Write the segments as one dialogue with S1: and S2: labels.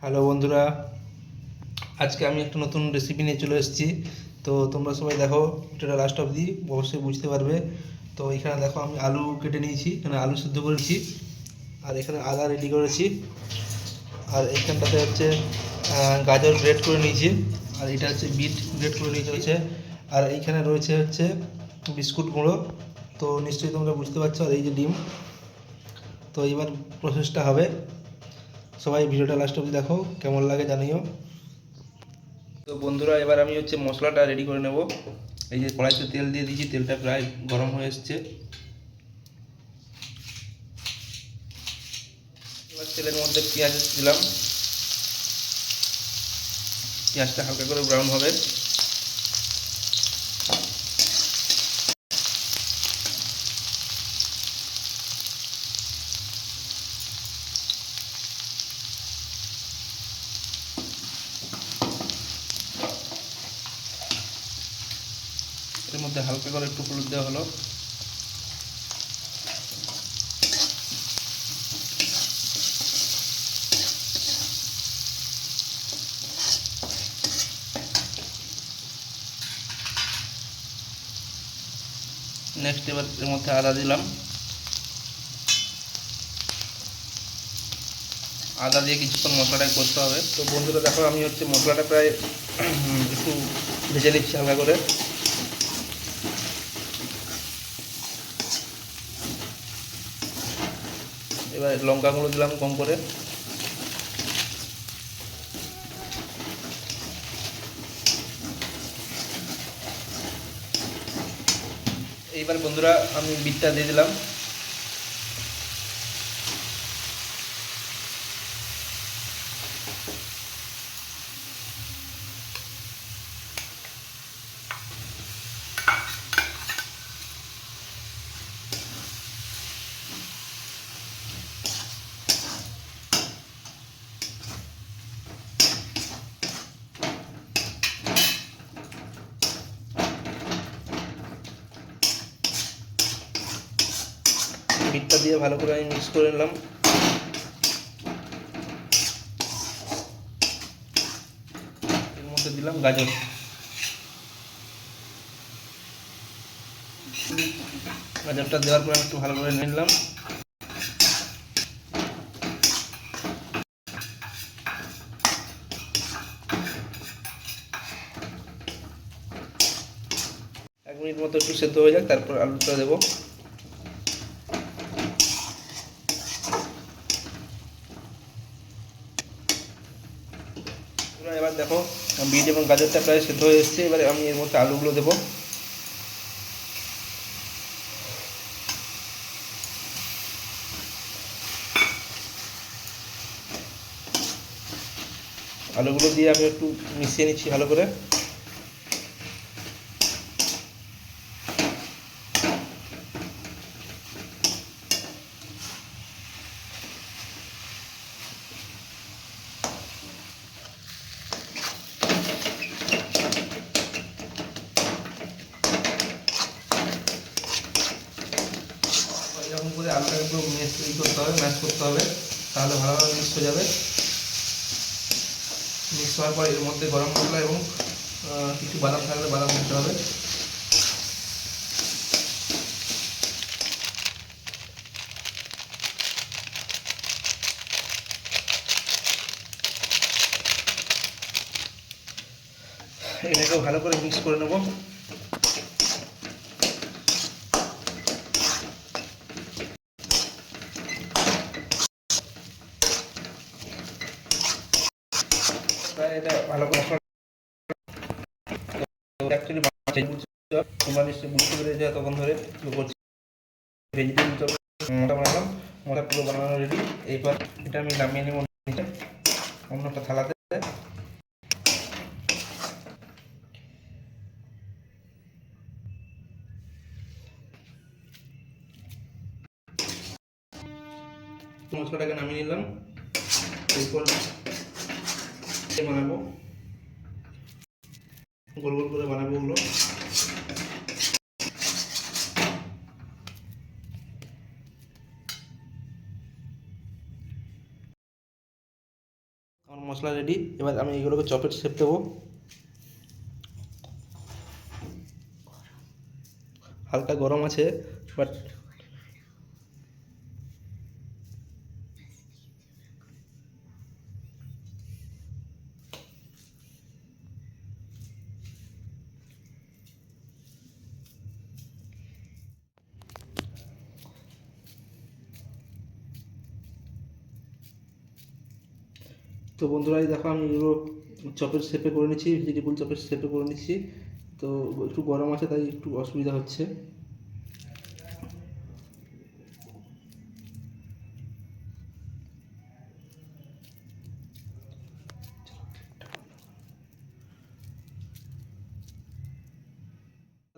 S1: Hello বন্ধুরা, আজকে আমি একটা নতুন রেসিপি নিয়ে চলে এসেছি। তো তোমরা সবাই দেখো, ভিডিওটা লাস্ট অবধি অবশ্যই বুঝতে পারবে। তো এখানে দেখো, আমি আলু কেটে নিয়েছি, এখানে আলু সিদ্ধ করেছি, আর এখানে আদা রেডি করেছি, আর এইখানটাতে হচ্ছে গাজর গ্রেট করে নিয়েছি, আর এটা হচ্ছে বিট গ্রেট করে নিয়েছি হচ্ছে, আর এইখানে রয়েছে হচ্ছে বিস্কুট গুঁড়ো। তো নিশ্চয়ই তোমরা বুঝতে পারছো। আর এই যে ডিম। তো এইবার প্রসেসটা হবে, সবাই ভিডিওটা লাস্ট অবধি দেখো, কেমন লাগে জানিও। তো বন্ধুরা, এবার আমি হচ্ছে মশলাটা রেডি করে নেব। এই যে কড়াইতে তেল দিয়ে দিয়েছি, তেলটা প্রায় গরম হয়ে এসছে। এবার তেলের মধ্যে পেঁয়াজ দিলাম, পেঁয়াজটা হালকা করে ব্রাউন হবে। এর মধ্যে হালকা করে একটু হলুদ দেওয়া হলো। নেক্সট এবার এর মধ্যে আদা দিলাম, আদা দিয়ে কিছুক্ষণ মশলাটাই করতে হবে। তো বন্ধুরা দেখো, আমি হচ্ছে মশলাটা প্রায় একটু ভেজে নিচ্ছি হালকা করে। এবার লঙ্কা গুঁড়ো দিলাম কম করে। এইবার বন্ধুরা আমি বিটটা দিয়ে দিলাম। বিটটা দিয়ে ভালো করে আমি মিক্স করে নিলাম। এর মধ্যে দিলাম গাজর। গাজরটা দেওয়ার পর একটু ভালো করে নিলাম। এক মিনিট মতো একটু সেদ্ধ হয়ে যাক, তারপর আলুটা দেবো। এবার দেখো, বিট এবং গাজরটা প্রায় সেদ্ধ হয়ে এসেছে। এবারে আমি এর মধ্যে আলুগুলো দেবো। আলুগুলো দিয়ে আমি একটু মিশিয়ে নিচ্ছি ভালো করে। এরকম করে আলুটাকে পুরো করতে হবে, ম্যাশ করতে হবে, তাহলে ভালোভাবে মিক্স হয়ে যাবে। মিক্স হওয়ার পর এর মধ্যে গরম মশলা এবং কিছু বাদাম থাকলে বাদাম দিতে হবে। এটাকে ভালো করে মিক্স করে নেব। এটা ভালো করে অ্যাকচুয়ালি তোমরা নিশ্চয়ই বুঝতে পেরেছো তখন ধরে করছি। ভেজিটেবল চপ মোটা বানালাম, মোটা পুরো বানানো রেডি। এইবার এটা আমি নামিয়ে নিব অন্য একটা থালাতে। মশলাটাকে নামিয়ে নিলাম। এরপর বানাবো, গোল গোল করে বানাবো ওগুলো। আমার মশলা রেডি। এবার আমি এগুলোকে চপের শেপ দেবো। হালকা গরম আছে, বাট তো বন্ধুরা এই দেখো আমি এগুলো চপের শেপে করে নিচ্ছি, ভেজিটেবল চপের শেপে করে নিচ্ছি। তো একটু গরম আছে তাই একটু অসুবিধা হচ্ছে।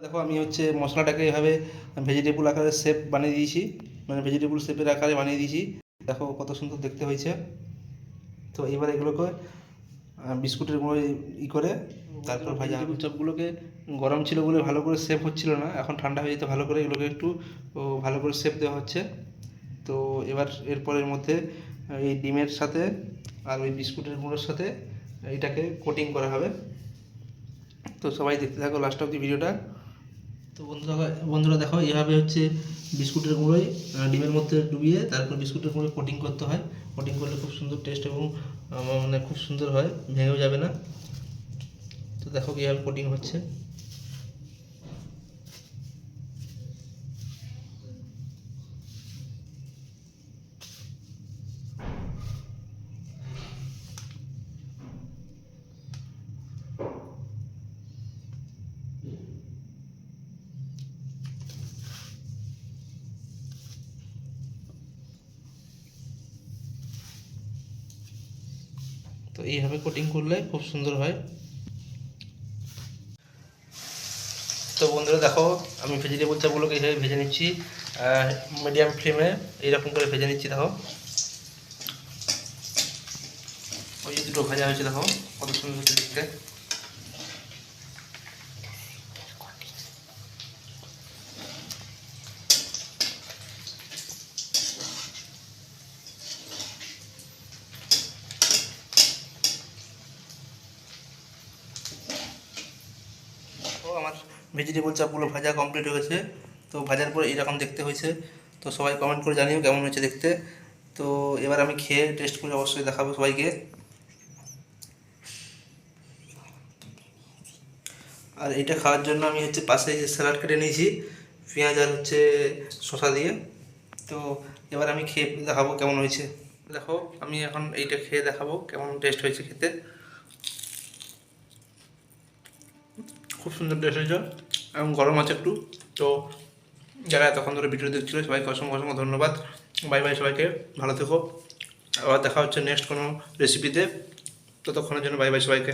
S1: দেখো আমি হচ্ছে মশলাটাকে এভাবে ভেজিটেবল আকারে শেপ বানিয়ে দিয়েছি, মানে ভেজিটেবল শেপের আকারে বানিয়ে দিয়েছি। দেখো কত সুন্দর দেখতে হয়েছে। তো এবার এগুলোকে বিস্কুটের গুঁড়ো করে তারপর ভাজা হবে। চপগুলোকে গরম ছিল বলে ভালো করে শেপ হচ্ছিল না, এখন ঠান্ডা হয়ে যেতে ভালো করে এগুলোকে একটু ভালো করে শেপ দেওয়া হচ্ছে। তো এবার এরপরের মধ্যে এই ডিমের সাথে আর ওই বিস্কুটের গুঁড়োর সাথে এটাকে কোটিং করা হবে। তো সবাই দেখতে থাকো লাস্ট অব দি ভিডিওটা। তো বন্ধুরা দেখো এইভাবে হচ্ছে বিস্কুটের গুঁড়োয় ডিমের মধ্যে ডুবিয়ে তারপর বিস্কুটের গুঁড়ো কোটিং করতে হয়। কোটিং করলে খুব সুন্দর টেস্ট এবং মানে খুব সুন্দর হয়, ভেঙেও যাবে না। তো দেখো কীভাবে কোটিং হচ্ছে। তো এইভাবে কোটিং করলে খুব সুন্দর হয়। তো বন্ধুরা দেখো আমি ভেজিটেবল চাপগুলোকে এইভাবে ভেজে নিচ্ছি, মিডিয়াম ফ্লেমে এইরকম করে ভেজে নিচ্ছি। দেখো ওই যে দুটো ভাজা হয়েছে, দেখো কত সুন্দর হচ্ছে দেখতে। তো আমার ভেজিটেবল চাপগুলো ভাজা কমপ্লিট হয়েছে। তো ভাজার পর এইরকম দেখতে হয়েছে। তো সবাই কমেন্ট করে জানিও কেমন হয়েছে দেখতে। তো এবার আমি খেয়ে টেস্ট করে অবশ্যই দেখাবো সবাইকে। আর এটা খাওয়ার জন্য আমি হচ্ছে পাশে স্যালাড কেটে নিয়েছি, পেঁয়াজ আর হচ্ছে শসা দিয়ে। তো এবার আমি খেয়ে দেখাবো কেমন হয়েছে। দেখো আমি এখন এইটা খেয়ে দেখাবো কেমন টেস্ট হয়েছে খেতে। খুব সুন্দর টেস্ট হয়েছে এবং গরম আছে একটু। তো যারা এতক্ষণ ধরে ভিডিও দেখছিল সবাইকে অসংখ্য অসংখ্য ধন্যবাদ। বাই বাই, সবাইকে ভালো থেকো। আবার দেখা হচ্ছে নেক্সট কোনো রেসিপিতে। ততক্ষণের জন্য বাই বাই সবাইকে।